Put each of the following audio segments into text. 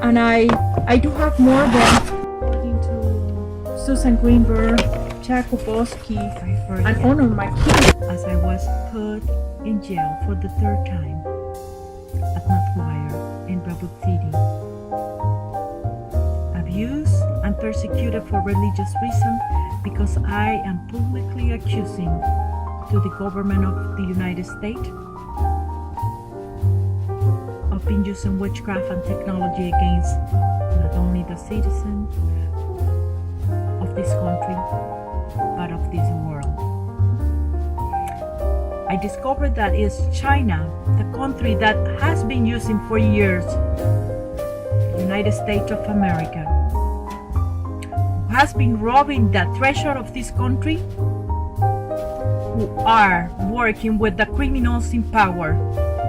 And I do have more than according to Susan Greenberg, Tchaikovsky, and honor my king. As I was put in jail for the third time at McGuire in Redwood City, abused and persecuted for religious reasons because I am publicly accusing to the government of the United States of being using witchcraft and technology against not only the citizens of this country, but of this world. I discovered that it's China, the country that has been using for years the United States of America, who has been robbing the treasure of this country, who are working with the criminals in power,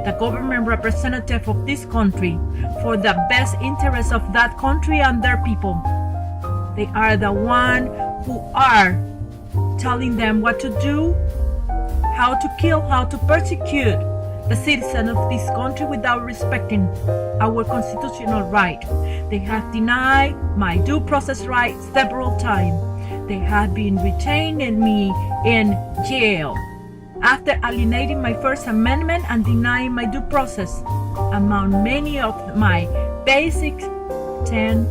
the government representative of this country, for the best interest of that country and their people. They are the one who are telling them what to do, how to kill, how to persecute the citizens of this country without respecting our constitutional right. They have denied my due process right several times. They have been retaining me in jail after alienating my First Amendment and denying my due process among many of my basic 10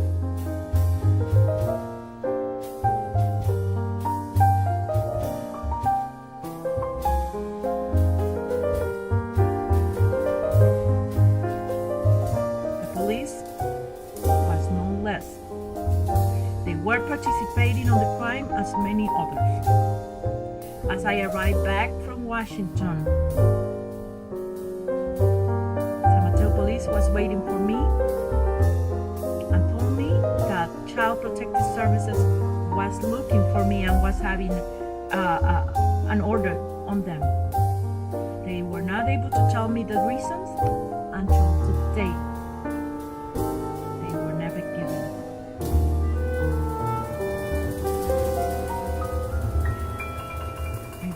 were participating on the crime as many others. As I arrived back from Washington, San Mateo Police was waiting for me and told me that Child Protective Services was looking for me and was having an order on them. They were not able to tell me the reasons until today.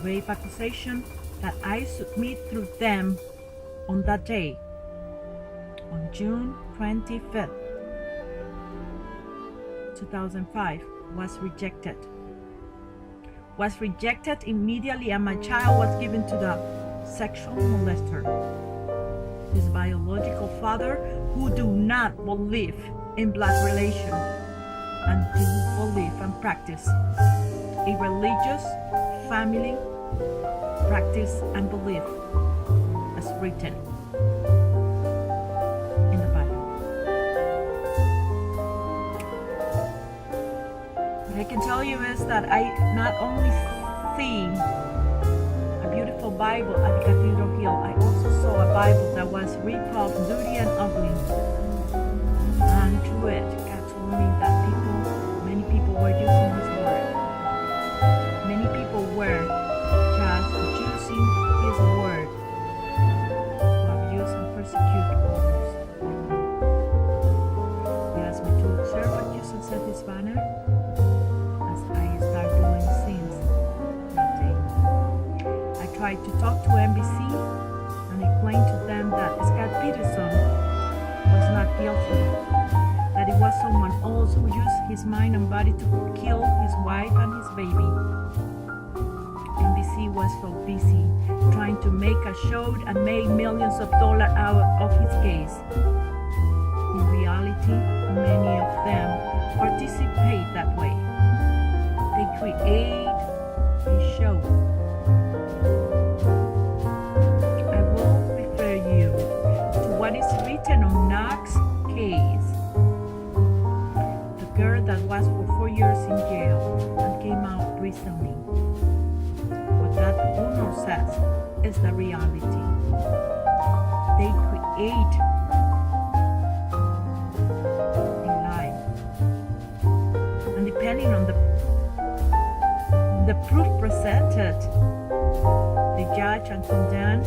Rape accusation that I submit through them on that day, on June 25th, 2005, was rejected. Immediately, and my child was given to the sexual molester, his biological father, who do not believe in blood relation and do believe and practice a religious family practice and belief as written in the Bible. What I can tell you is that I not only see a beautiful Bible at the Cathedral Hill, I also saw a Bible that was ripped off, dirty and ugly. And through it, God told me that many people were using His word. Many people were just using His word to abuse and persecute others. He asked me to observe and use and set His banner as I start doing sins that day. I tried to talk to NBC and explain to them that Scott Peterson was not guilty, that it was someone else who used his mind and body to kill his wife and his baby. NBC was so busy trying to make a show and make millions of dollars out of his case. In reality, many of them participate that way. They create a show. I will refer you reality. They create a lie. And depending on the proof presented, they judge and condemn,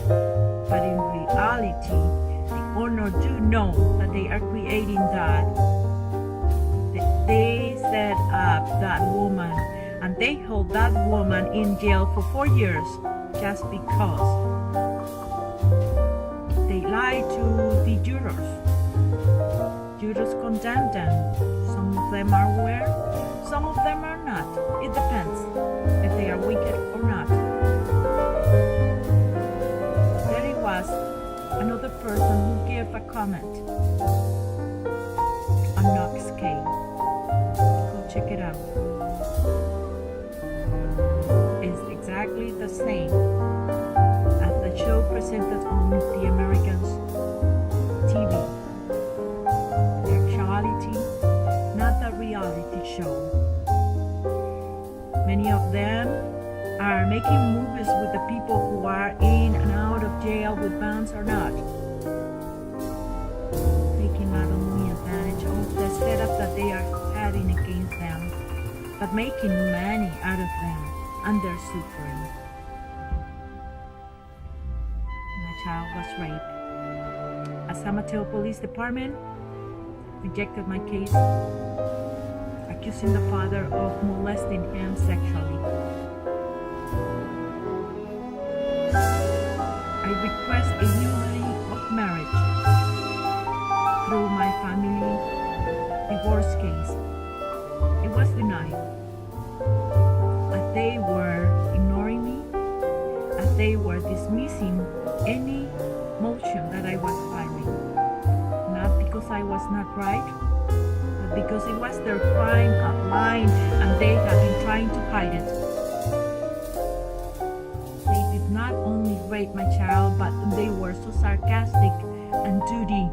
but in reality, the owner do know that they are creating that. They set up that woman and they hold that woman in jail for 4 years just because they lied to the jurors. Jurors condemn them. Some of them are aware, some of them are not. It depends if they are wicked or not. There was another person who gave a comment on Knox case. Go check it out. It's exactly the same as the show presented on the Americans TV. The actuality, not the reality show. Many of them are making movies with the people who are in and out of jail with bonds or not. Taking not only advantage of the setup that they are having against them, but making money out of them and their suffering. My child was raped. A San Mateo Police Department rejected my case, accusing the father of molesting him sexually. I request a union of marriage through my family divorce case. It was denied, as they were ignoring me, as they were dismissing any motion that I was filing. Not because I was not right, but because it was their crime of lying and they have been trying to hide it. They did not only rape my child, but they were so sarcastic and dirty.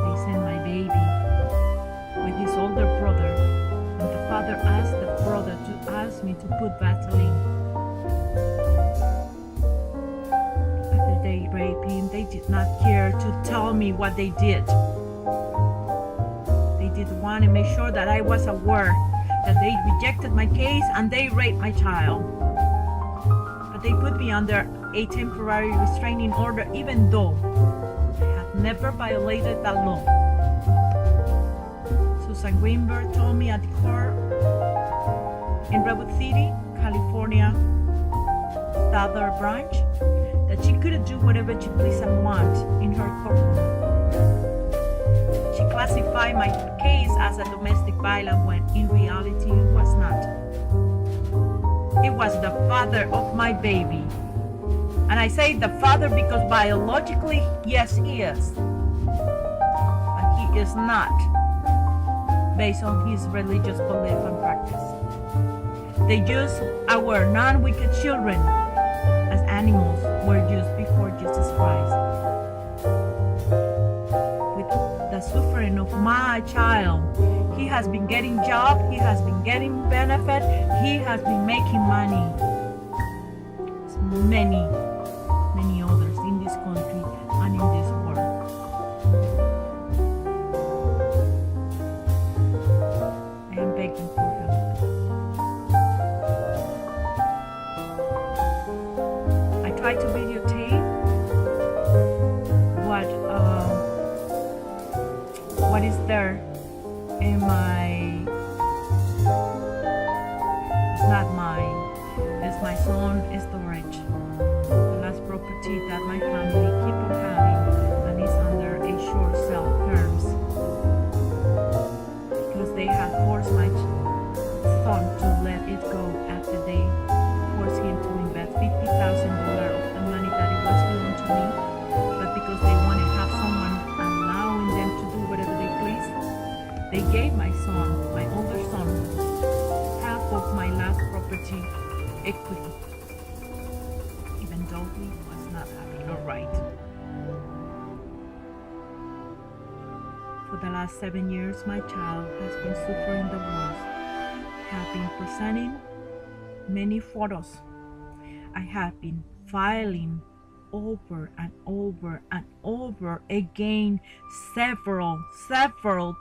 They sent my baby with his older brother, and the father asked the brother to ask me to put Vaseline. After they raped him, they did not care to tell me what they did. They did want to make sure that I was aware that they rejected my case and they raped my child. But they put me under a temporary restraining order even though I have never violated that law. Susan Greenberg told me at the court in Redwood City, California, the other branch, that she couldn't do whatever she pleased and want in her courtroom. She classified my case as a domestic violence when in reality it was not. It was the father of my baby. And I say the father because biologically, yes, he is. But he is not, based on his religious belief and practice. They use our non-wicked children as animals were used before Jesus Christ. With the suffering of my child, he has been getting job, he has been getting benefit, he has been making money. Many others in this country and in this world. I am begging for help. I try to videotape what is there in my, it's not mine, it's my son storage, the last property that my family keep on having and is under a short sale terms because they have forced my son to let it go after they forced him to invest $50,000 of the money that it was given to me, but because they want to have someone allowing them to do whatever they please, they gave my son, my older son, half of my last property equity, even though he was not having no right. For the last 7 years, my child has been suffering the worst. have been presenting many photos. I have been filing over and over and over again several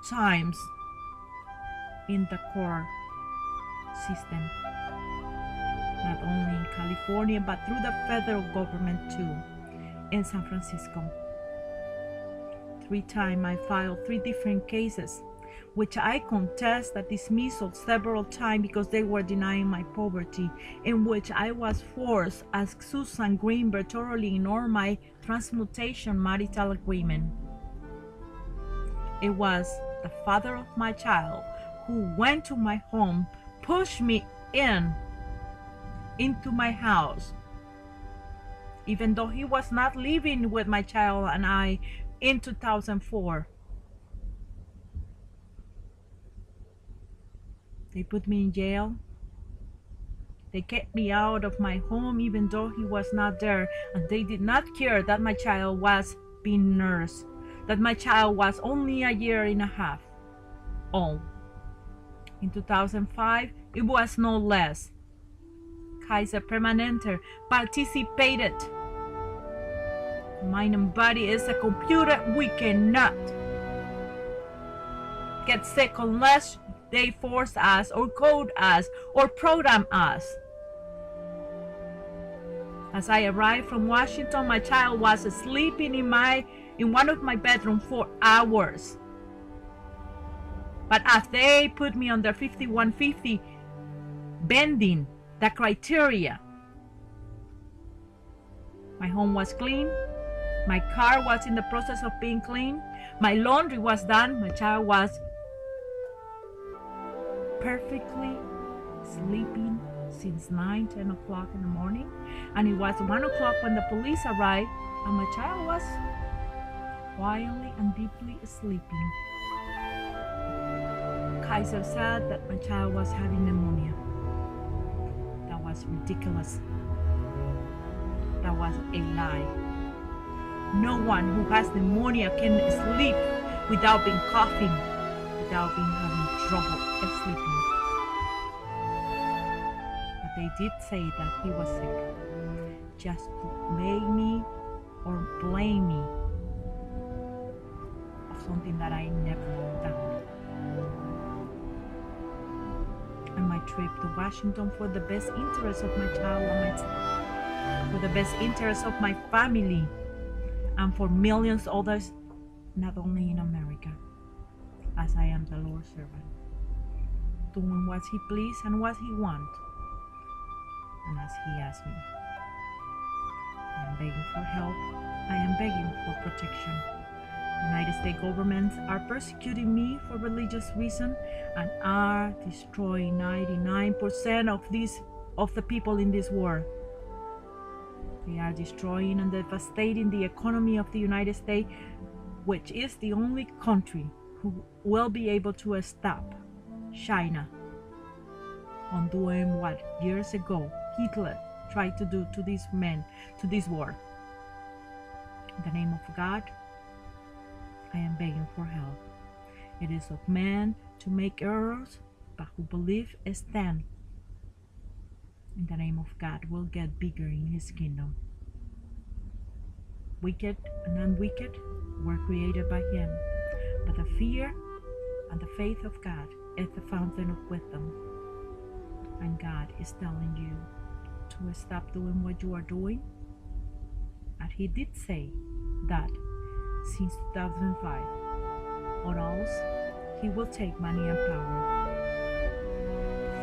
times in the court system, not only in California but through the federal government too, in San Francisco. 3 times I filed 3 different cases, which I contest the dismissal several times because they were denying my poverty, in which I was forced, as Susan Greenberg, totally ignore my transmutation marital agreement. It was the father of my child who went to my home, pushed me into my house, even though he was not living with my child and I in 2004. They put me in jail. They kept me out of my home even though he was not there, and they did not care that my child was being nursed, that my child was only a year and a half old. In 2005, it was no less. Kaiser Permanente participated. Mind and body is a computer. We cannot get sick unless they force us or code us or program us. As I arrived from Washington, my child was sleeping in one of my bedrooms for hours. But as they put me under 5150, bending the criteria, my home was clean. My car was in the process of being clean. My laundry was done. My child was perfectly sleeping since 9-10 o'clock in the morning, and it was 1 o'clock when the police arrived, and my child was quietly and deeply sleeping. Kaiser said that my child was having pneumonia. That was ridiculous. That was a lie. No one who has pneumonia can sleep without being coughing, without being having trouble sleeping. But they did say that he was sick, just to make me or blame me of something that I never done. And my trip to Washington for the best interest of my child and for the best interest of my family, and for millions others, not only in America, as I am the Lord's servant, doing what he pleased and what he wants, and as he asked me. I am begging for help. I am begging for protection. United States governments are persecuting me for religious reasons and are destroying 99% of the people in this world. They are destroying and devastating the economy of the United States, which is the only country who will be able to stop China on doing what years ago Hitler tried to do to these men, to this world. In the name of God, I am begging for help. It is of man to make errors, but who believe stand. In the name of God, will get bigger in his kingdom. Wicked and unwicked were created by him, but the fear and the faith of God is the fountain of wisdom. And God is telling you to stop doing what you are doing. And he did say that since 2005, or else he will take money and power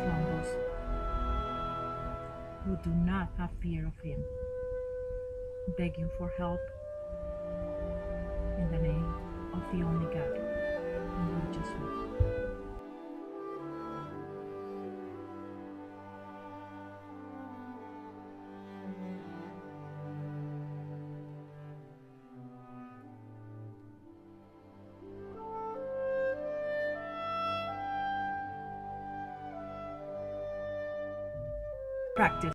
from those who do not have fear of him. Begging for help in the name of the only God, and Lord Jesus. Practice.